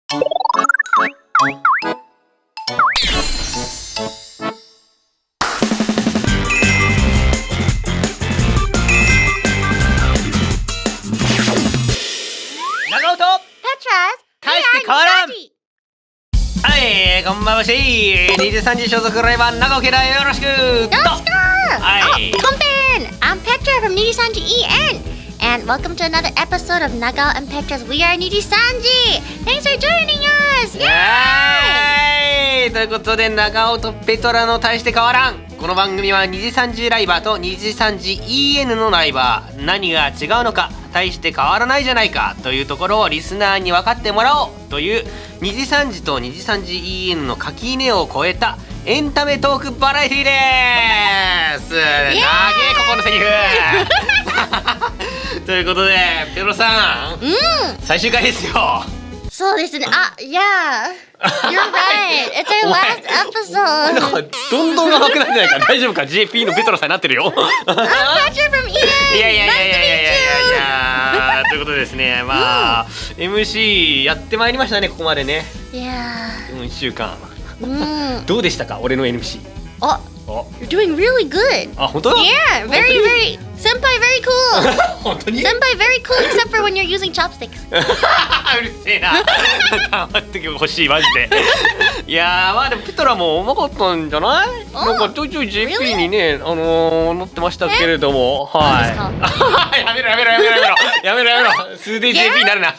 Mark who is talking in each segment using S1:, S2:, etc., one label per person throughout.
S1: 長尾と
S2: Petras,
S1: 大して変わらん。はい、こんばんはし23時所属ライバー長尾家だ。よろしくどうぞ。はい、
S2: Konpen! I'm Petra from Nijisanji EN, and welcome to another episode of Nagao and Petra's We Are Nijisanji. Thanks for joining us!
S1: はい、ということで長尾とペトラの大して変わらん。この番組は23時ライバーと23時 EN のライバー、何が違うのか、大して変わらないじゃないかというところをリスナーに分かってもらおうという23時と23時 EN の垣根を越えたエンタメトークバラエティです。長えここのセリフということでペロさん、最終回ですよ。
S2: そうですね。Yeah. You're right. It's our last
S1: なん
S2: episode.
S1: かどんどん甘くなってないか。大丈夫か。 JP のペトロさんになってるよ。
S2: I'm Petra from EN.
S1: いやということでですね、まあ、MC やってまいりましたね、ここまでね。
S2: Yeah.
S1: 1週間どうでしたか、俺の MC。
S2: You're doing really good.
S1: 本当？
S2: Yeah, very senpai very cool.
S1: 本当に？
S2: Senpai very cool except for when you're using chopsticks.
S1: うるせえな。黙ってほしいマジで。いやまあでもペトラもうまかったんじゃない？なんかちょいちょい JP にね乗ってましたけれども、はい。やめろ。数で JP になるな。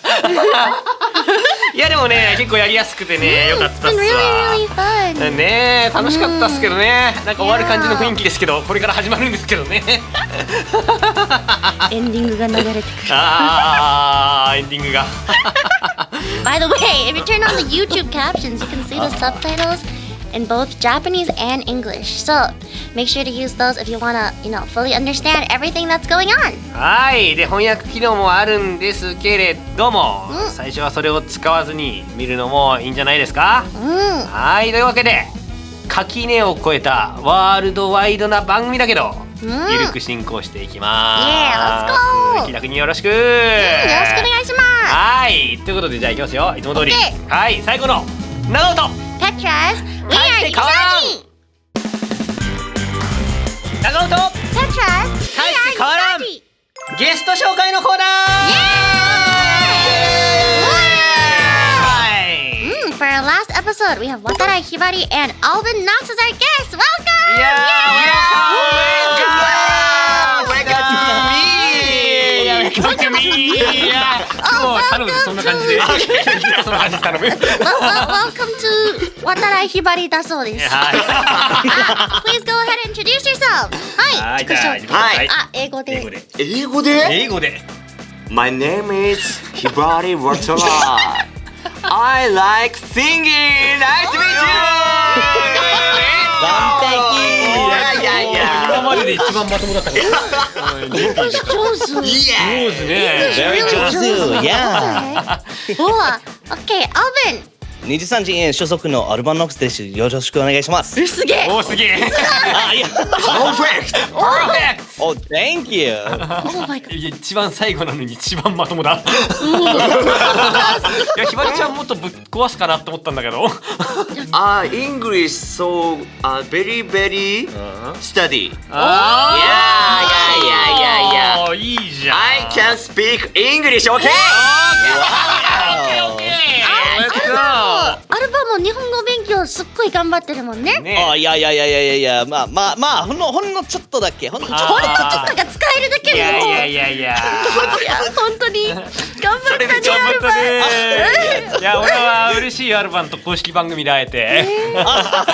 S1: いやでもね結構やりやすくてね良かったっすわ。
S2: Really fun.
S1: ね楽しかったっすけどね。なんか終わる感じの雰囲気ですけど、これから始まるんですけどね。
S2: エンディングが流れてくる。
S1: エンディングが。
S2: By the way, if you turn on the YouTube captions, you can see the subtitles in both Japanese and English. So make sure to use those if you wanna, fully understand everything that's going on.
S1: はい。で翻訳機能もあるんですけれども、最初はそれを使わずに見るのもいいんじゃないですか。はい。というわけで垣根を越えたワールドワイドな番組だけど、ゆるく進行していきます。
S2: Yeah, let's go.
S1: 気楽によろしく。
S2: よろしくお願いします。
S1: はい。ということでじゃあいきますよ。いつも通り。はい。最後の長尾と
S2: Petras, We
S1: 大し
S2: Are
S1: て変わらん。
S2: Nijisanji.
S1: 長尾と
S2: Petras,
S1: 大して変わらん。
S2: We Are Nijisanji.
S1: ゲスト紹介のコーナー。
S2: For our last episode, we have Watarai Hibari and Alvin Knox as our guests. Welcome!
S1: Welcome to me! 頼むぞ、そんな感じで。そんな感じで頼む。
S2: Welcome to Watarai Hibari だそうです。Please go ahead and introduce yourself. はい、自己紹介。英語で。
S1: 英語で。
S3: My name is Hibari Watarai. I like singing. Nice to meet you.
S1: 完璧。今までで一番まともだったから。
S2: 上手。
S1: 上手ね。
S4: Very 上手。Yeah.
S2: Okay, Alvin.
S4: 23時所属のアルバンノックスです。よろしくお願いします。
S2: すげえ。
S1: すげえ。
S3: Perfect.
S4: Oh, thank you.
S2: Oh my god.
S1: 一番最後なのに一番まともだ。いや、ひばりちゃんもっとぶっ壊すかなと思ったんだけど。
S3: English so very study.
S1: Yeah. いいじゃん。
S3: I can speak English. Okay.
S2: アルバも日本語勉強すっごい頑張ってるもんね。
S4: いや、まあほんのちょっとだけ。ほんのちょっと
S2: ちょっとが使えるだけでも。
S1: いや。
S2: 本当に頑張ったね、アルバ。
S1: いや、俺は嬉しいアルバンと公式番組で会えて。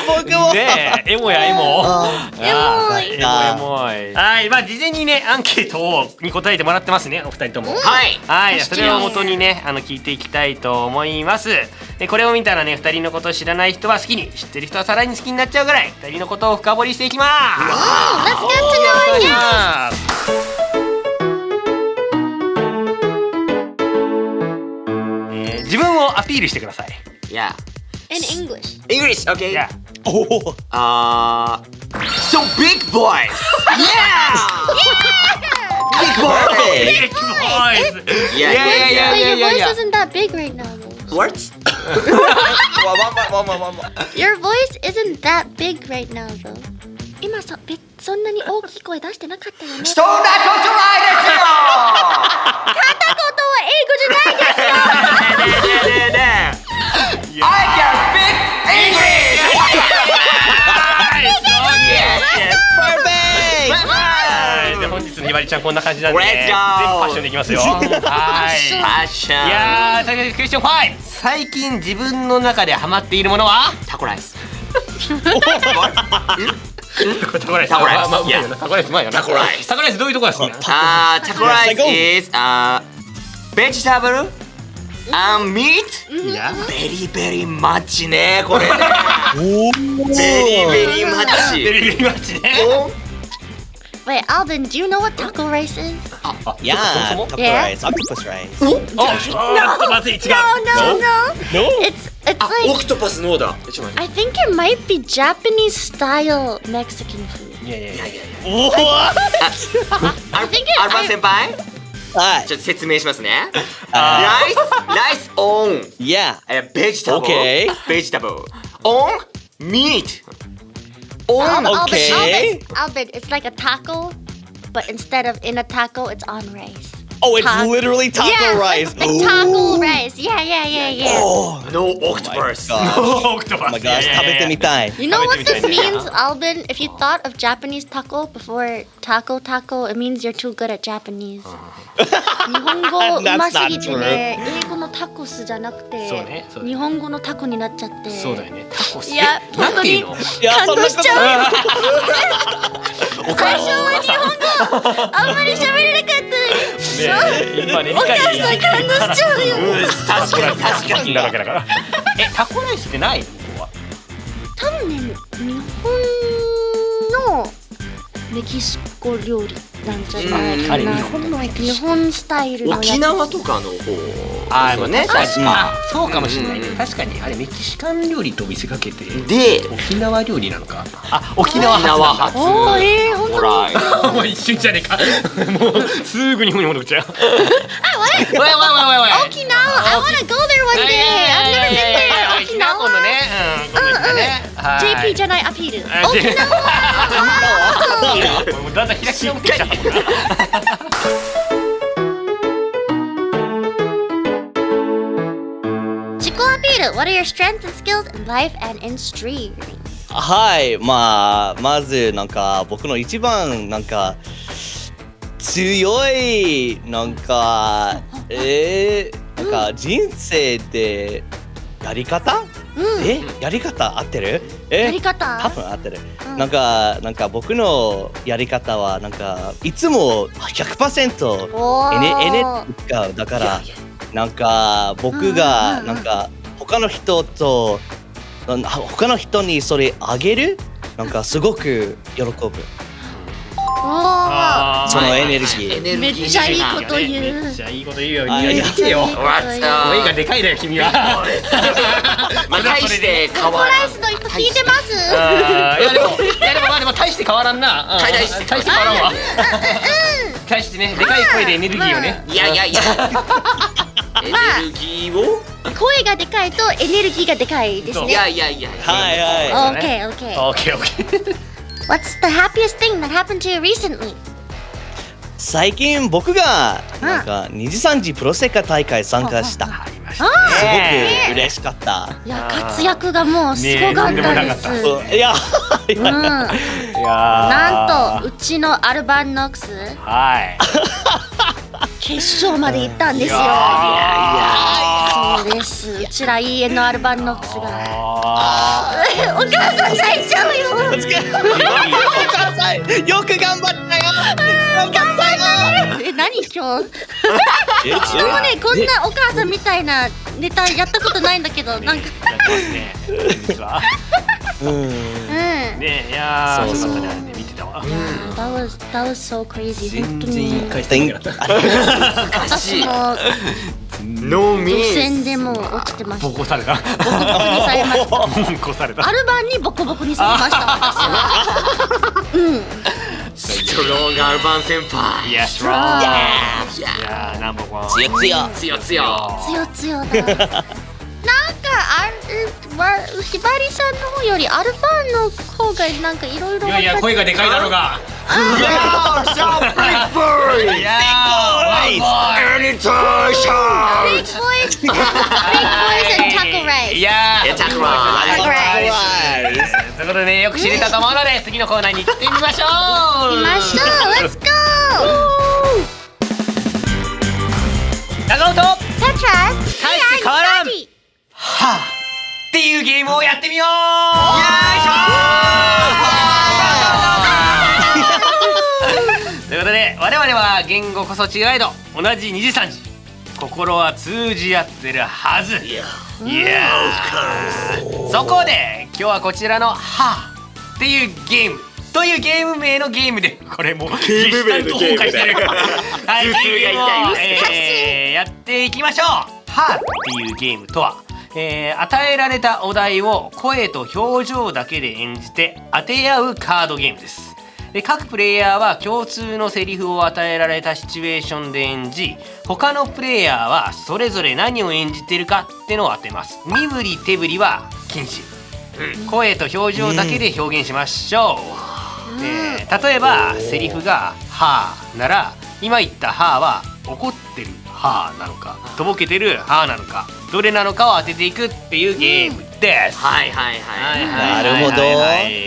S4: 僕も。
S1: ねえ、エモやエモ。
S2: エモい。
S1: はい、まあ事前にねアンケートに答えてもらってますね、お二人とも。はい、それを元にね聞いていきたいと思います。でこれを見たらね、2人のことを知らない人は好きに、知ってる人はさらに好きになっちゃうぐらい2人のことを深掘りしていきます。
S2: Let's get to know our guests.
S1: 自分をアピールしてください。
S3: Yeah.
S2: In English.
S3: English. Okay.
S1: Yeah.
S3: So big boys. Yeah. Big boys.
S1: Big boys.
S3: Yeah.
S2: But your voice isn't that big right now.
S3: What?
S2: Your voice isn't that big right now, though. 今そんなに大きい声出してなかったよね。
S3: そんなことないですよ。
S2: 片言は英語じゃないですよ。
S3: ねえねえ。I can speak English.
S4: Perfect!
S1: はいで本日のひばりちゃんこんな感じなんで、ね、
S3: Let's
S1: 全部
S3: go
S1: パッションでいきますよ。はい。
S3: パッション。
S1: いやー、というわけでクエスチョン5。最近自分の中でハマっているものは？
S3: タコライス。
S1: タコライス。
S3: タコライス
S1: まあうまいよな。タコライスうまいよな。
S3: タコライス
S1: タコライスどういうとこが好きなの？
S3: タコライス is vegetable and meat.
S1: いや。
S3: ベリベリマッチねこれね。ベリベリマッチ。
S1: ベリベリマッチね。
S2: Wait, Alvin, do you know what taco rice is?
S4: Yeah, taco rice, octopus rice.
S1: ちょっとまずい違う。
S2: No.
S4: No?
S2: It's like
S3: クトパスノーだ。
S2: I think it might be Japanese style Mexican food.
S1: いやいやいやいや。
S3: アルバン先輩
S4: はい。
S3: ちょっと説明しますね。ライスオン
S4: Yeah.
S3: ベジタブル
S4: Okay.
S3: ベジタブルオンミートオン
S4: Okay.
S2: Albert, it's like a taco, but instead of in a taco, it's on rice.
S4: Oh, it's
S2: Taco.
S4: literally taco
S2: yeah,
S4: rice.
S2: Like taco rice. Yeah.
S4: Oh,
S3: No octopus.
S4: gosh.
S1: オクトパス。
S4: Oh my gosh, 食べてみたい。
S2: You know what this
S1: 食べてみたいね。
S2: means, Albin? If you thought of Japanese taco before taco, it means you're too good at Japanese. 日本語うますぎてね、英語のタコスじゃなくて、
S1: そうねそうね
S2: 日本語のタコになっちゃって。
S1: そうだよね。タコス。
S2: いや
S1: えなんていうの？
S4: いや、
S2: 感動しちゃう。
S1: お母
S2: 最初は日本語あんまり喋れなかった。
S1: ね今ね
S2: お母さん感動しちゃうよ。
S1: 確かになわけだから。タコライスってないの？ここは。
S2: 多分ね、日本のメキシコ料理なんじゃないか
S1: あれ
S2: な。
S1: 日本の
S2: 日本スタイルのやつ。
S3: 沖縄とかの方
S1: あ
S3: そうね確か
S1: あ、そうかもしれないね。確かにあれメキシカン料理と見せかけて
S3: で
S1: 沖縄料理なのか。あ、沖縄
S3: 沖縄初
S2: おー、本当
S3: ほら
S2: に。
S1: もう一瞬じゃねえか。もうすぐ日本に戻っちゃう。おい。
S2: 沖縄 I wanna go there one day. I've never been there. 沖縄
S1: 今度ね。今度行ってね。
S2: JP じゃないアピール。
S1: 沖縄。もうだんだん開き直ってきちゃったもんな。
S2: 自己アピール What are your strengths and skills in life and in streaming?
S4: はい、まずなんか僕の一番なんか強いなんかなんか人生でやり方？やり方合ってる？
S2: やり方
S4: 多分合ってる。
S2: うん
S4: なんか僕のやり方はなんかいつも 100%
S2: おー
S4: エネルギー使うだからなんか僕がなんか他の人にそれあげるなんかすごく喜ぶ。
S2: おー
S4: そのエネルギー。
S2: めっちゃいいこと言う
S1: めっちゃいいこと言うよ。
S4: あ
S1: いやってよ。
S2: めっちゃいいこと言う
S1: 声がでかいだよ君は。
S3: まあ大して変
S2: タコ
S3: わらん
S2: ライスの人聞いてます
S1: いやでも大して変わらんな。
S3: 大して
S1: 変わらんわ。大してねでかい声でエネルギーをね。
S3: いやエネルギーを
S2: 声がでかいとエネルギーがでかいです
S3: い
S2: ね
S3: やいや
S4: はいはい。
S2: Okay.
S1: オッケー。
S2: What's the happiest thing that happened to you recently?
S4: 最近僕がなんか二次三次プロセカ大会参加した。
S1: ありまし
S4: すごく嬉しかった。
S2: いや活躍がもうすごかったです、
S1: ね
S4: そういや
S2: なんとうちのアルバンノックス
S1: はい。
S2: 決勝まで行ったんですよ。そうです。うちら EN のアルバンノックスが。お母さん泣いちゃうよ。
S4: お母さんよく頑張ったよ。
S2: 何今日？うちのもねこんなお母さんみたいなネタやったことないんだけどなんか。
S1: ねいや
S4: そう
S1: そうだね見てたわ。
S2: That was so crazy.
S1: 全然一回した
S2: 私も
S3: ノーミ
S2: 予
S3: ー
S2: 選でもう落ちてました。
S1: ボコされた。
S2: ボコボコにされました。
S1: ボコされた。
S2: アルバンにボコボコにされました私は。
S3: ストロングアルバン先輩
S1: いやストロング。いやナンバーワン。
S4: 強強。
S3: 強強
S2: 強強だ。なんかひばりさんの方よりアルファの方がなんかいろいろ。
S1: いやいや声がでかいだろうが。
S3: Yeah, shout big boy.
S1: いやー、
S3: Anytime shout.
S2: Big boys, big boys and taco rice.
S1: いやー、
S3: Yeah, taco rice.
S2: Taco rice.
S1: ということでね、よく知れたと思うので次のコーナーに行ってみましょう。
S2: 行きましょう。Let's go.
S1: 長尾とは
S2: タチャ
S1: 大して変わらんあっていうゲームをやってみよう。ということで我々は言語こそ違えど同じ2時3時心は通じ合ってるはず。いやーそこで今日はこちらの「はーっていうゲームというゲーム名のゲームでこれもうゲーム名のゲームではい、ゲームを、やっていきましょう。はーっていうゲームとは、与えられたお題を声と表情だけで演じて当て合うカードゲームです。で各プレイヤーは共通のセリフを与えられたシチュエーションで演じ他のプレイヤーはそれぞれ何を演じてるかってのを当てます。身振り手振りは禁止、声と表情だけで表現しましょう。例えばセリフが「はー」なら今言った「はー」は怒ってる「はー」なのかとぼけてる「はー」なのかどれなのかを当てていくっていうゲームです。
S3: はいはいはい
S4: なるほど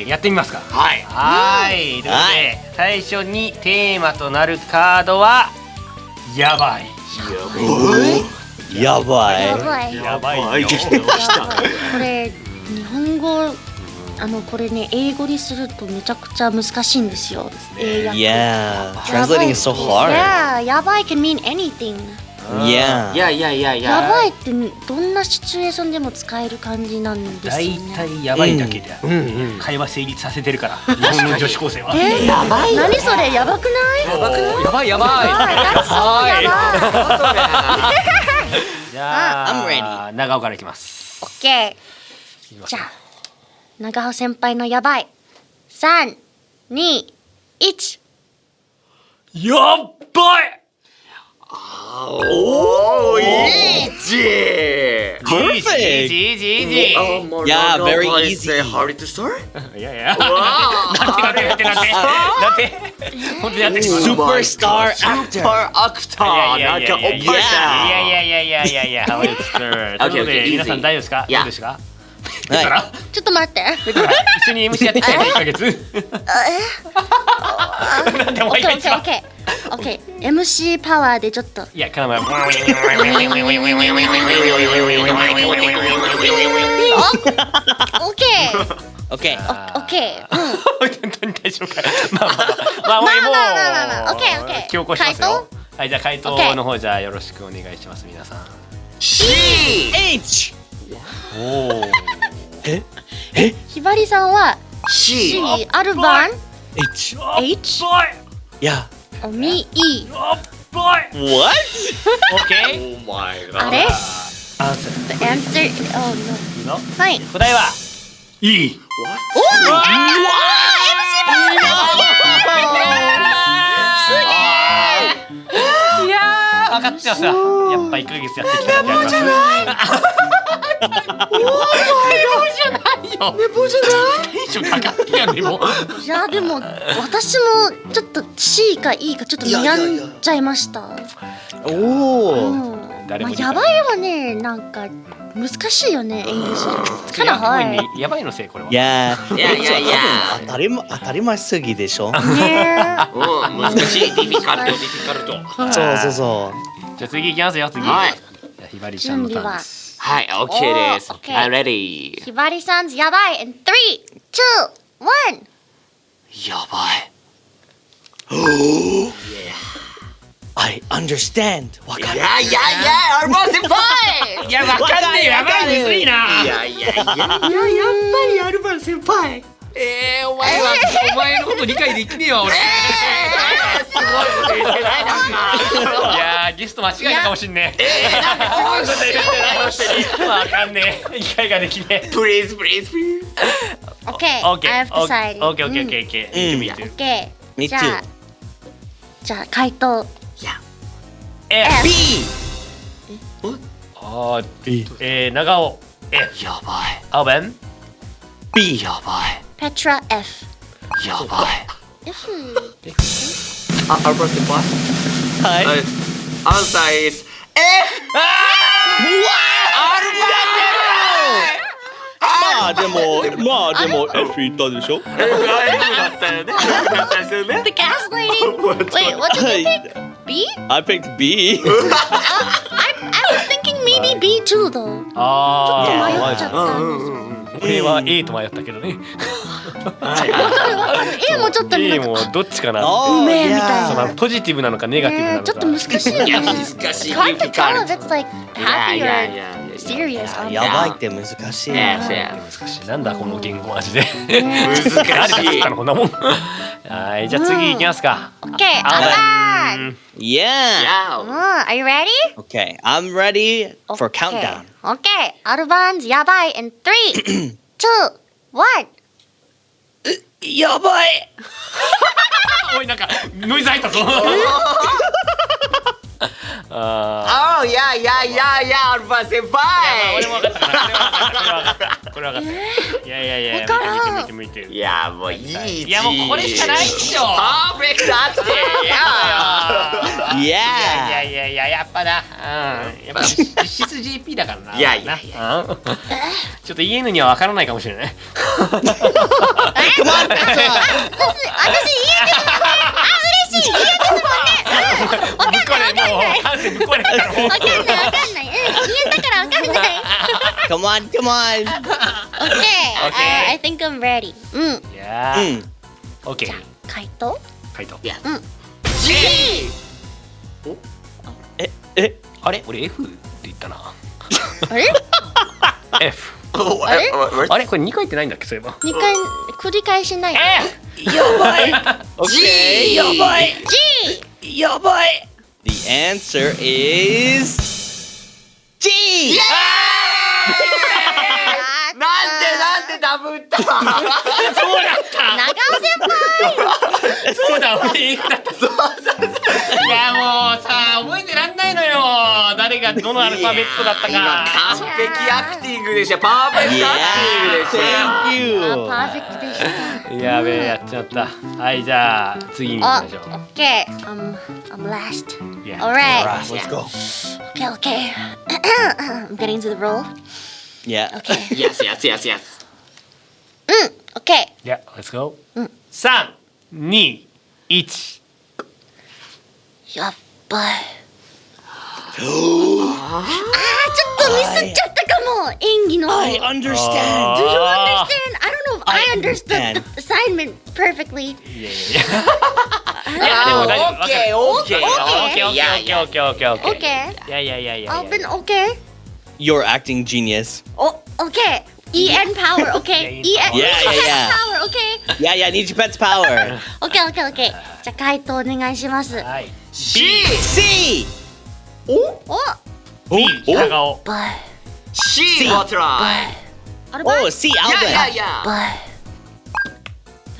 S1: やってみますか。
S3: はい
S1: はい、ということで最初にテーマとなるカードはやばい。
S4: やばい。
S2: やばい。
S1: やばいよ。
S2: これ日本語これね英語にするとめちゃくちゃ難しいんですよ。
S4: Yeah, translating is so hard.
S2: Yeah, やばい can mean anything.
S4: Yeah.
S3: いやいやいやい
S2: や
S3: や
S2: ばいってどんなシチュエーションでも使える感じなんですよ
S1: 大
S2: ね。
S1: 体やばいだけで会話成立させてるから日本の女子高生は。
S2: やばい。何それやばくない？
S1: やばくない？やばいやばい。
S2: That's so やばい。
S1: じゃあ
S4: I'm ready
S1: 長尾からいきます。
S2: オッケー。じゃあ長尾先輩のやばい。3、2、1。
S1: やっばい。
S3: おーeasy
S4: Perfect.
S1: い
S4: Yeah, very easy.
S3: Hard to start?
S1: やいや。なんて本当にやってきます。
S4: Superstar actor.
S3: Super actor なんかおっぱいさ
S1: いや。How it's third ということで
S3: easy.
S1: 皆さん大丈夫ですか？ど
S3: Yeah.
S1: うですか？
S4: は
S2: ちょっと待って。
S1: 一緒に MC やってきた1ヶ月。なんでお
S2: オッケーオッケ
S1: 前が一番。
S2: ーオッケー。オッケー。MC パワーでちょっと。
S1: いや、カナマ。
S2: オッケー。
S4: い。Okay.
S2: オッケー。
S1: 本当に大丈夫か。まあも
S2: まあオッケーオッケー。
S1: 強行しますよ。はい、じゃあ回答の方じゃあよろしくお願いします皆さん。
S3: C
S4: H.
S1: おお。
S2: ひばりさんは
S3: C
S2: C アルバン
S4: H.
S2: H
S4: Yeah.
S2: ミ E。
S4: What?
S1: OK。
S3: Oh my
S2: あれ
S3: god
S1: Answer。
S2: ？The answer. Oh no.
S1: の
S2: はい。
S1: 答えはいい。いやー分かってますわ。やっぱ1ヶ月やってきただけあります。寝坊じゃないよ。テンション高ってや寝坊。
S2: いやでも私もちょっと C か E かちょっと悩んじゃいました。
S4: Oh.
S1: 誰も理解
S2: やばいはねなんか難しいよね、イングリッシュ。かなはい。ね
S1: やばいのせいこれは。
S4: Yeah.
S3: いやいやいや
S4: 当たり前すぎでしょ。
S3: うん難しいディフィカルト
S4: そう。
S1: じゃあ次行きますよ次。
S3: はい
S1: じゃあひばりちゃんのターンです。
S3: はい OK です
S2: OK
S3: I'm ready
S2: ひばりさんやばい in 3、2、1。
S3: やばい
S4: I understand. わかる。
S3: いやアルバン先輩
S1: いやわかんねえやばいむずいな。
S3: いややっぱりアルバン先輩
S1: お前のこと理解できねえわ俺。
S3: すごいこと言ってないなんか
S1: いやゲスト間違えたかもしんねえ。
S3: すごいこと言ってない
S1: わかんねえ理解ができねえ。
S3: Please
S2: Okay,
S1: Okay,
S2: I have decided.
S1: okay. Me too.
S2: Okay.
S4: Me
S2: じゃあ回答
S1: F。
S2: B。
S1: 長尾 F
S3: やばい。
S1: アルバン
S4: B
S3: やばい。
S2: Petra F.
S3: やばい。
S2: F.
S3: アルバ先輩。
S4: はい。
S3: アンサー is F。
S4: まあでも F 言ったでしょ。
S3: F だったよね。F だったですよね。
S2: The gaslighting. Wait, what did you pick? B?
S4: I picked B.
S2: I was thinking maybe B too though.
S1: あ
S2: 迷っちゃったんですよ。
S1: 俺は A と迷ったけどね。
S2: わかるわかる。A もちょっと
S1: A
S2: なんか
S1: もどっちかな。
S2: うめえみたい
S1: そ
S2: な。
S1: のポジティブなのかネガティブなのか。
S2: ちょっと難しいよね。
S3: 難しい。
S2: It's hard to tell if it's like happy or serious.
S4: やばいって難しい。
S3: F。
S1: 難しい。なんだこの言語マジで。
S3: 難し
S1: 誰作
S3: い
S1: った。のこんなもん。はい、じゃあ次行きますか。
S2: Okay, Alban.
S4: Yeah.
S2: Are you ready?
S4: Okay, I'm ready for countdown.
S2: Okay, Alban's yabai in 3, 2, 1.
S4: やばい。
S1: おいなんかノイズ入ったぞ。
S3: Oh yeah yeah アルバ先輩。
S1: 俺も分かったから。これ分かった。いや
S2: わからん
S1: 見て。
S3: いやもういい。
S1: いやもうこれしかないっしょ。
S3: パーフェクトあって。
S4: いや
S1: やっぱな。やっぱ実質 GP だからな。
S3: いやいやい
S1: や。ちょっと EN には分からないかもしれない。
S2: 私言えてる嬉しい言えてるもんね。わかんない
S1: 感性ぶっ壊れたからもう。
S2: わかんない言えたからわかんない
S4: Come on, come on.
S2: Okay, I think I'm ready.
S1: いやー。OK。
S2: 回答
S1: 回答。
S3: G。
S1: あれ俺 F って言ったな。
S2: あれ
S1: F。
S2: あれ
S1: あれこれ2回言ってないんだっけそういえば。
S2: 2回繰り返しない
S1: F。
S4: やばい。
S3: G。
S4: やばい。
S2: G
S4: やばい。The answer is G.
S3: なんでダブった。
S1: そうだった
S2: 長尾先輩
S1: そうだ俺 F だったいやもうさ覚えてらんないのよ誰がどのアルファベットだった
S3: 今
S1: か
S3: 完璧アクティングでした。パーフェクトアクティングでした。
S4: Thank you.
S2: パーフェクトでした
S1: やべえやっちゃったはいじゃあ次に行きましょう
S2: Okay, I'm last.
S1: Yeah.
S2: Alright.
S4: Let's go.
S2: Okay. I'm getting to the roll.
S4: Yeah.
S2: Okay.
S3: Yes.
S2: Okay.
S1: Yeah, let's go 3、2、1
S2: やっばい。ちょっとミスっちゃったかも。演技の。
S4: I understand.
S2: Do you understand? I don't know if I understood the assignment perfectly.
S1: いやでも大丈夫
S3: オッケーオッケー。
S1: OK
S3: いやいや
S2: Okay.
S1: いや
S2: I've been okay.
S4: You're acting genius.
S2: Oh, okay. EN power, okay. EN
S4: Yeah.
S2: power, okay.
S4: Yeah, need your pet's power.
S2: Okay. じゃあ回答お願いします。
S1: はい
S4: C.
S2: お
S1: B 長顔
S2: バイ
S3: C をトライ。
S2: アルバイ
S4: Oh, C. Alvin.
S3: いや。
S2: バイ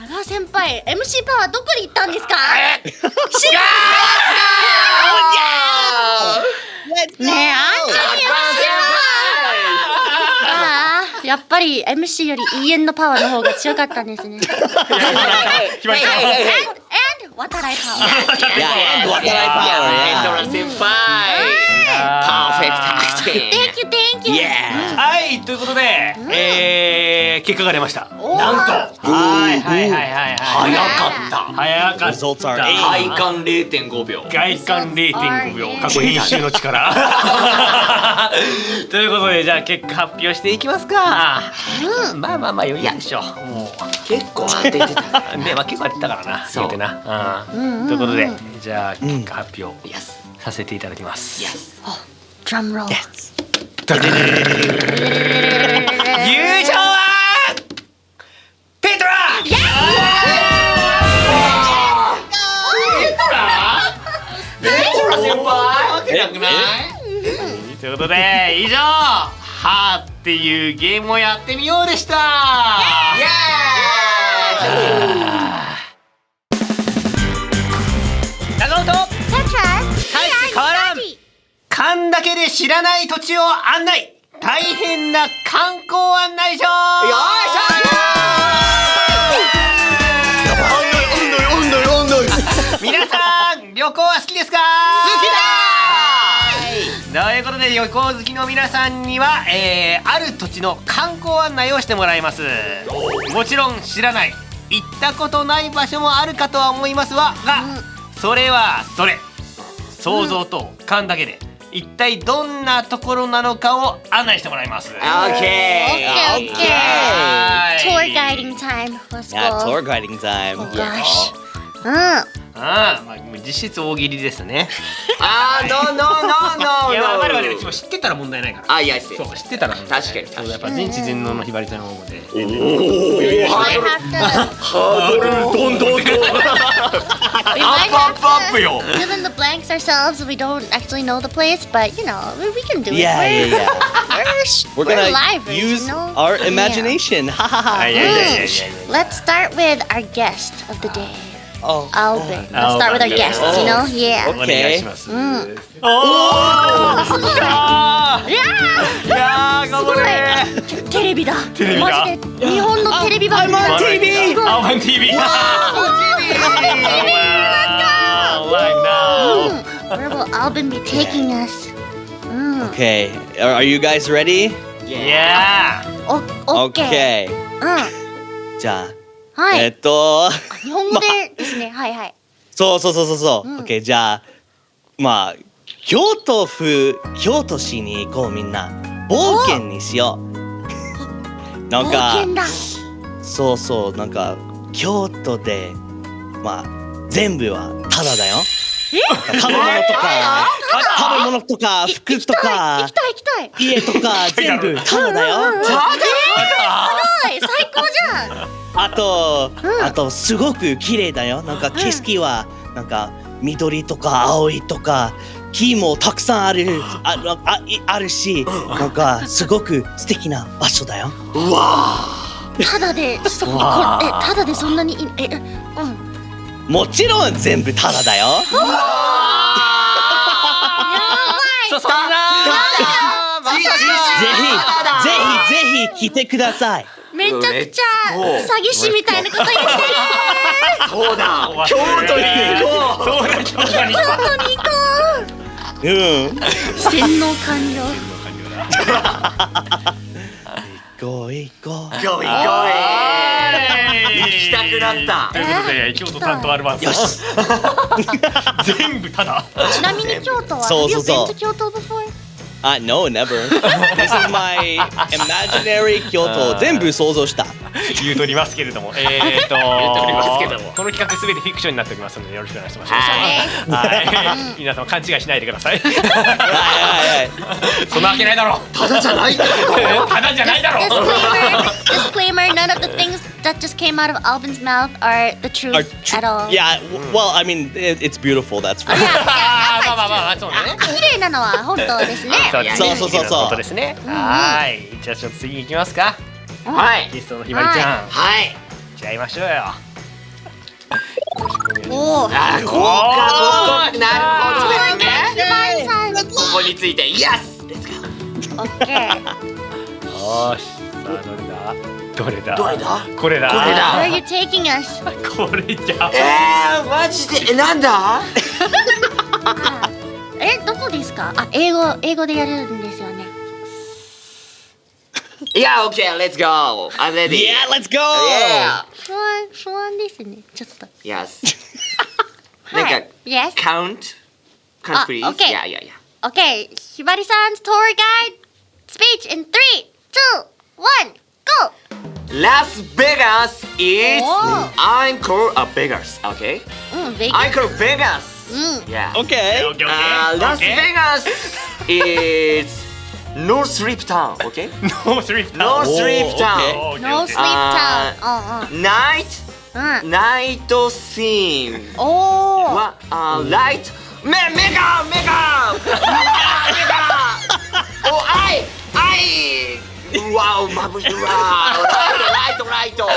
S2: 長尾先輩 MC パワーどこに行ったんですか知ら
S4: Let's
S2: ねえあんたにああやっぱり MC より EN のパワーの方が強かったんですね
S1: 決まった
S2: and 渡来パワー
S4: Yeah, and what did I power?
S3: エンド
S4: Yeah.
S3: ラ先輩。パーフェクトアクティング。
S2: Thank you
S4: Yeah.
S1: はいということで結果が出ました
S2: おー
S1: なんとはい
S3: 早かった。
S1: 早かった
S4: Results are
S3: 体感 0.5秒。
S1: 外観 0.5 秒過去編集の力ということでじゃあ結果発表していきますかまあ余裕でしょも
S3: 結構当ててた。
S1: うねまあ結構やってたからな
S3: そう
S1: 言うてなということでじゃあ結果発表
S3: Yes.
S1: させていただきます
S3: Yes.
S2: Drum roll
S1: 優勝はペトラ
S3: 先輩。当てなくない？
S1: ということで以上はーっていうゲームをやってみようでした
S3: イエーイ。
S1: 長尾と
S2: Petra
S1: 大して変わらん勘だけで知らない土地を案内大変な観光案内所。
S3: よ
S1: 皆さん旅行は好きですか？
S3: 好きだ
S1: ということで旅行好きの皆さんには、ある土地の観光案内をしてもらいます。もちろん知らない行ったことない場所もあるかとは思いますが、それはそれ想像と勘だけで、一体どんなところなのかを案内してもらいます。
S3: オッケー
S2: Okay,
S1: はい
S2: Tour guiding time. Let's
S4: Yeah,
S2: go.
S4: tour guiding time.
S2: Oh gosh.
S1: まあ実質大喜利ですね。
S3: No
S1: いやわかるわかる。知ってたら問題ないから。
S3: あ、いや、
S1: そう知ってたら問題ない。
S3: 確かに
S1: そうやっぱ全知全能のひばりちゃんの方で。
S2: I have to.
S3: どんどん
S2: We might
S1: アップ
S2: have
S1: アップよ。
S2: to fill in the blanks ourselves. We don't actually know the place, but you know, we can do it.
S4: Yeah.
S2: We're
S4: We're gonna
S2: livers,
S4: use
S2: you know?
S4: our
S2: Yeah.
S4: imagination. Ha ha ha.
S1: いやいやいやいやいや。
S2: Let's start with our guest of the day,
S4: Oh.
S2: Albin. Let's start with our guests, you know? Yeah.
S1: お願いします。おお。来たー。
S2: Yeah!
S1: いやー頑張れ。
S2: テレビだ。
S1: テレビだ。
S2: マジで日本のテレビ番組だ。
S1: TV。アワン TV。Where
S2: will Albin be taking us?
S4: Okay. Are you guys ready?
S1: いや
S2: オッケー。
S4: Okay. じゃあ、
S2: はい。
S4: 日
S2: 日本語でですね。はいはい。
S4: そう。OK じゃあまあ京都市に行こうみんな冒険にしよう。なん
S2: 冒
S4: か
S2: 険だ。
S4: そうなんか京都でまあ全部はタダだよ。食べ物とか服とか
S2: 行きたい。
S4: 家とか全部タダだよ。
S2: はい、最高じゃん。
S4: あとすごく綺麗だよ。なんか景色はなんか緑とか青いとか木もたくさんあるし、なんかすごく素敵な場所だよ。
S2: ただでそんなに
S4: もちろん全部タダだよ。
S1: そんな
S4: ぜひ来てください。
S2: めちゃくちゃ詐欺師みたいなこと言ってる。
S3: そうだ京都に行こう
S1: そうだ京都に行こ
S2: 京都に行こう。洗脳完了。
S4: 行こう。
S3: 行きたくなった
S1: ということで京都担当アルバンさん。
S4: よし。
S1: 全部ただ。
S2: ちなみに京都は。
S4: そう
S2: Have you been to 京都 before?
S4: No, never. This is my imaginary 京都。全部想像した。
S1: 言うとりますけれども、
S3: 言うとりますけども
S1: この企画すべてフィクションになっておりますのでよろしくお願いします。
S3: はい
S1: 皆様勘違いしないでください。
S4: はい。
S1: そんなわけないだろう。
S3: ただじゃないんだけど
S1: ただじゃないだろう。
S2: Disclaimer, none of the things that just came out of Albin's mouth are the truth at all.
S4: Yeah, well, I mean, it's beautiful, that's for
S2: いや
S4: sure.
S1: まあそうね。
S2: 綺麗なのは本当ですね。
S4: そう
S1: 本当ですね。はい。じゃあちょっと次行きますか。
S3: はい
S1: ゲストのひばりちゃん。
S3: はい
S1: じゃあ会いましょうよ。
S2: おお。
S3: こうなるほどですね
S2: ひばりさん。
S3: ここについてイエスレッツゴー
S2: オッケー。
S1: よし。さあどれだ。
S3: どれだ
S1: これだ。
S3: これだ
S2: Where are you taking us?
S1: これじゃ。
S3: マジでなんだ
S2: どこですか？英語でやるんですよね。
S3: いや OK let's go I'm ready
S4: Yeah, let's go!
S3: Yeah
S2: 不安ですね。ちょっと。
S3: Yes
S2: はい
S3: なんか
S2: Yes.
S3: count
S2: あ
S3: please
S2: OK
S3: Yeah
S2: Okay. ひばりさん tour guide speech in 3, 2, 1, go.
S3: Las Vegas is
S2: Oh.
S3: I'm called Vegas okay
S2: ベイ
S3: I call Vegas
S2: うん。
S3: Yeah
S4: Okay.
S3: Las Vegas is No Sleep Town okay
S1: No sleep
S3: No Sleep Town
S2: No sleep town.
S3: Night
S2: うん。
S3: ナイトシーン
S2: おお。
S3: はライトメガおあいうわおまぶしいうわライト
S2: 眩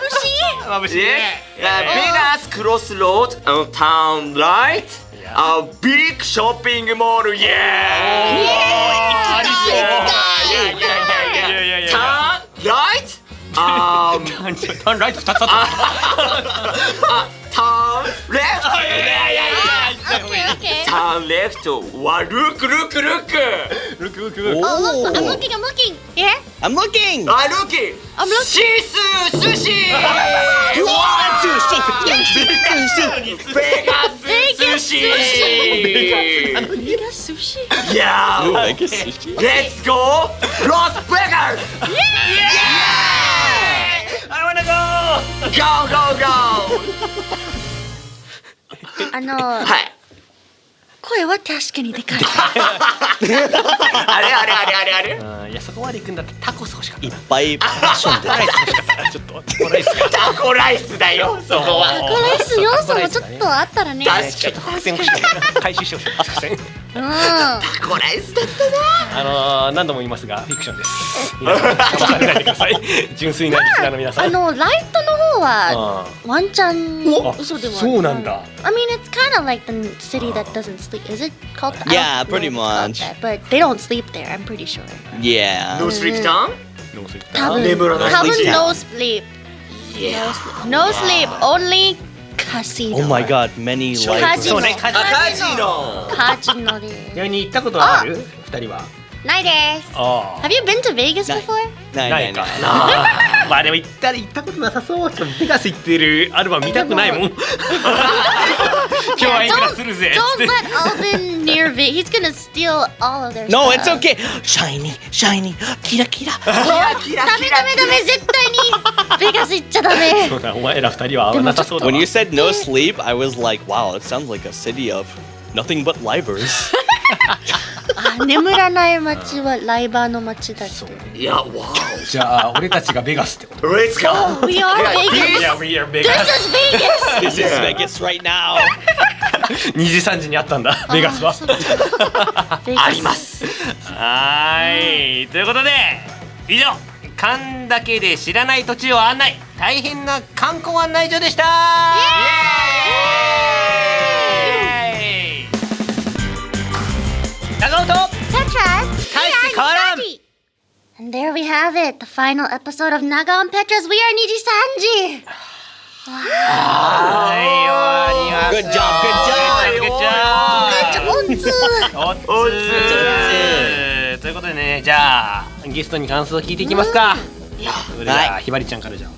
S2: しい。
S1: 眩しいね。
S3: ベガスクロスロードタウンライト A big shopping mall. Yeah.
S1: Yeah.
S3: Turn right.
S1: ターンライト2つあった。
S3: Turn left.
S2: Okay, okay.
S3: Turn left. Look.
S1: Look.
S2: Oh, look, I'm looking, I'm looking. Here?
S4: I'm looking!
S3: Looking.
S2: I'm looking.
S3: Shisu sushi. Vegas sushi.
S2: Vegas sushi?
S3: Yeah.
S4: Vegas sushi?
S3: Let's go Las Vegas.
S1: I wanna go.
S3: Go. はい。
S2: 声は確かにでかい。
S3: あれ。
S1: いやそこまで行くんだったらタコス欲しかった。
S4: いっぱいパッションで。
S1: ちょっとタコライスが。
S3: タコライスだよ。そこは。
S2: タコライス要素もちょっとあったらね。
S3: 確
S1: ちょっと伏線欲しかった。回収してほしい。伏線。
S2: うん。
S3: タコライスだったな。
S1: 何度も言いますがフィクションです。皆さん考えないでください。純粋なリスナーの皆さん。
S2: ライトの方はワンチャン嘘でもある。
S1: そうなんだ。
S2: I mean, it's kind of like the city that doesn't sleep. Is it called?
S4: Yeah,
S2: I don't know
S4: pretty
S2: if it's called
S4: much.
S2: that, but they don't sleep there. I'm pretty sure.
S4: Yeah.
S3: No sleep town?
S2: 多分
S3: 眠らない
S2: 多分
S4: sleep
S2: no sleep.
S3: Yeah.
S2: No sleep. Only casino.
S4: Oh my god, many
S2: カ
S4: lights.
S2: ジノ。
S1: そうねカジノ
S3: カジノ。
S2: カジノで。
S1: ちなみに行ったことはある？二人は。
S2: ないです。
S1: あ
S2: Have you been to Vegas before?
S1: ないか。まあでも行ったことなさそう。ちょっとベガス行ってるアルバム見たくないもん。今日はいくらするぜ。
S2: Don't let Alvin near Vegas. He's gonna steal all of their
S4: No,
S2: stuff.
S4: it's okay. Shiny, shiny, キラキラ。
S3: キラキラ
S2: ダメダメダメ絶対にベガス行っちゃダメ。
S1: そうだお前ら二人は合わなさそうだわ。
S4: When you said no sleep, I was like, wow, it sounds like a city of nothing but livers.
S2: あ、眠らない街はライバーの街だって。
S3: いや、わ
S1: じゃあ俺たちがベガスってこと。
S3: お。Let's go.
S2: We are Vegas.
S1: Yeah, we are
S2: This
S1: Vegas.
S2: is Vegas.
S4: This is Vegas right now.
S1: 2時3時にあったんだベガスは。
S3: あります。
S1: はーいということで以上勘だけで知らない土地を案内大変な観光案内所でした。イエーイ長尾と
S2: Petras.
S1: 大して変わらん。
S2: And there we have it, the final episode of Naga and Petras. We are Niji Sanji.
S1: はい終わりま
S4: Good
S1: す。
S4: job, good job.
S1: Good job.
S2: おつ
S1: ということでねじゃあゲストに感想を聞いていきますか。それではひばりちゃんからじゃあ。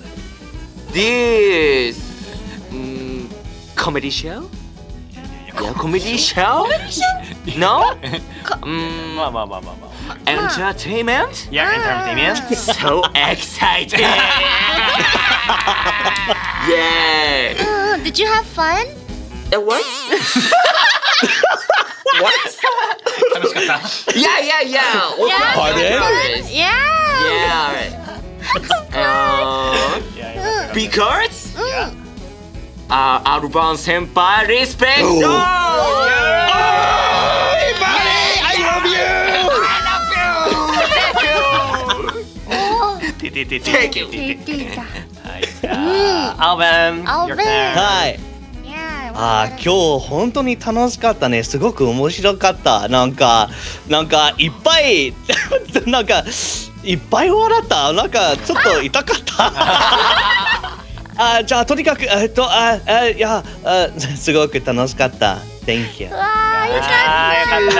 S3: This comedy show? Yeah, comedy show? No?
S1: まあまあまあまあまあ。
S3: Entertainment?
S1: いやエンターテイメント。
S3: So excited! Yeah!
S2: Did you have fun?
S3: What? What?
S1: 楽しかった。
S3: Yeah.
S4: Pardon?
S2: Yeah.
S3: Yeah. Because
S1: Yeah.
S3: Alban senpai respect. Thank you.
S1: はい。じゃあアルバム。
S2: Alvin.
S4: Hi.
S2: Yeah.
S4: あー今日本当に楽しかったね。すごく面白かった。なんかいっぱいなんかいっぱい笑った。なんかちょっと痛かった。じゃあとにかくいやすごく楽しかった。Thank you.
S2: わー、よか
S1: あーよかった
S2: った。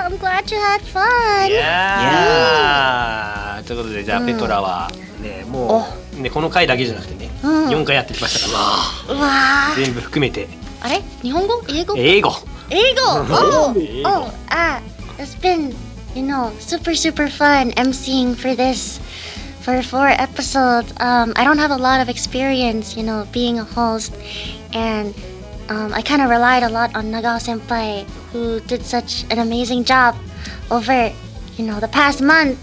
S2: I'm glad you had fun.
S1: いやーということでじゃあペトラはねもうねこの回だけじゃなくてね
S2: うん
S1: 4回やってきましたから
S2: うわー。
S1: 全部含めて
S2: あれ日本語英語
S1: 英語。
S2: 英語 Oh,
S1: 英語
S2: oh, it's been, super fun emceeing for this for 4 episodes. I don't have a lot of experience, being a host, and I kind of relied a lot on Nagao Senpai, who did such an amazing job over, the past month.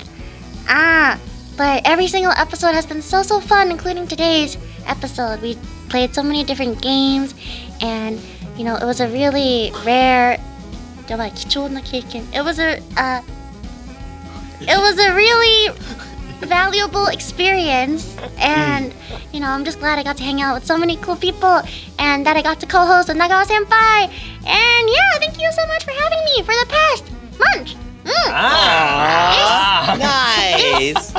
S2: But every single episode has been so fun, including today's episode. We played so many different games, and it was a really rare. やばい貴重な経験。It was a really valuable experience, and you know, I'm just glad I got to hang out with so many cool people, and that I got to co-host with Nagao Senpai. And yeah, thank you so much for having me for the past month.
S1: あ
S4: ナイス。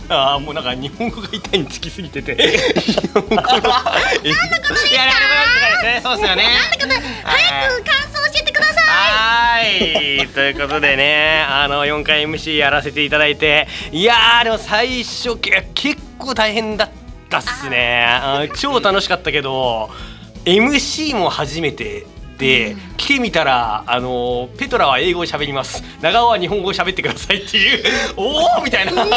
S1: あーもうなんか日本語が痛いにつきすぎてて日本語のなんだことですか？いやそうですよね。
S2: 早く感想教えてください。
S1: はいということでね4回 MC やらせていただいていやーでも最初結構大変だったっすね。超楽しかったけど MC も初めてで来てみたらペトラは英語を喋ります長尾は日本語を喋ってくださいっていうおおみたいなね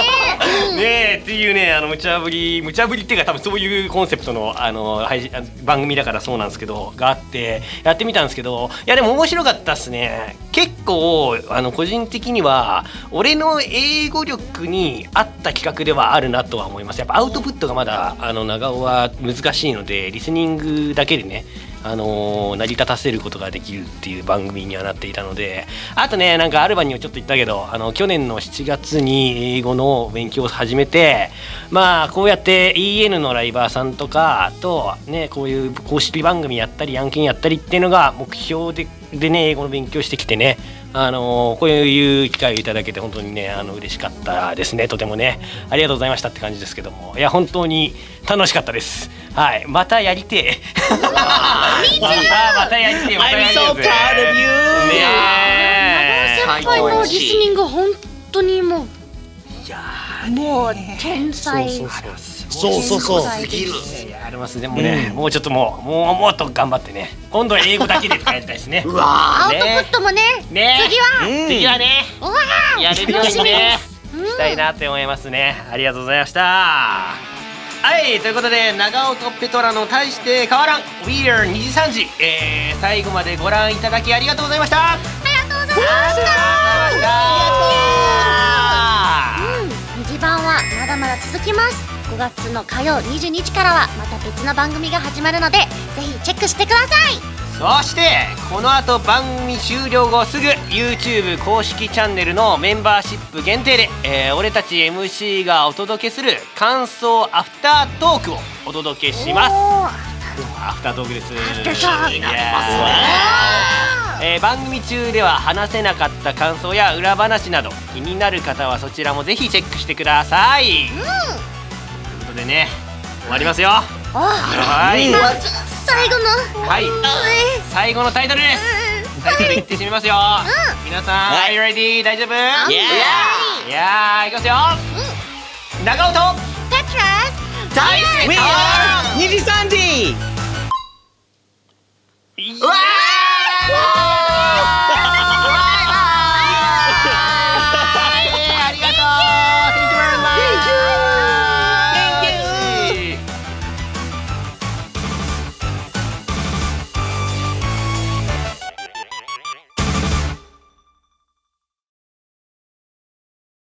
S1: えっていうね無茶ぶりっていうか多分そういうコンセプトの番組だからそうなんですけどがあってやってみたんですけどいやでも面白かったっすね。結構個人的には俺の英語力に合った企画ではあるなとは思います。やっぱアウトプットがまだ長尾は難しいのでリスニングだけでね成り立たせることができるっていう番組にはなっていたのであとねなんかアルバにもちょっと言ったけど去年の7月に英語の勉強を始めてまあこうやって EN のライバーさんとかとねこういう公式番組やったり案件やったりっていうのが目標でね英語の勉強してきてねこういう機会をいただけて本当にね嬉しかったですね。とてもねありがとうございましたって感じですけどもいや本当に楽しかったです。はいまたやりてえまたやりてえ
S4: I'm so proud of you.
S2: 長尾先輩のリスニング本当にもう
S1: いや
S2: もう天才。
S4: そう
S1: すぎるありますでもね、もうちょっともっと頑張ってね今度は英語だけでとかやりたいですね。うわ
S2: アウトプットもね次は
S1: ね
S2: うわー
S1: やれるようにねしたいなって思いますね。ありがとうございました。はいということで長尾とペトラの大して変わらん We are 2時3時、最後までご覧いただきありがとうございました。
S2: ありがとうございました。2時版はまだまだ続きます。5月の火曜20日からはまた別の番組が始まるのでぜひチェックしてください。
S1: そしてこの後番組終了後すぐ YouTube 公式チャンネルのメンバーシップ限定で、俺たち MC がお届けする感想アフタートークをお届けします。アフタートークです。
S2: 気になり
S1: ますね。番組中では話せなかった感想や裏話など気になる方はそちらもぜひチェックしてください。ということでね終わりますよ。はい
S2: 最後の
S1: 最後のタイトルです。タイトル言ってしまいますよ。皆さん Are you ready? 大丈夫？いやーいきますよ。長尾と
S2: ペトラ
S1: 大好き
S4: We are 2時3時。
S1: うわー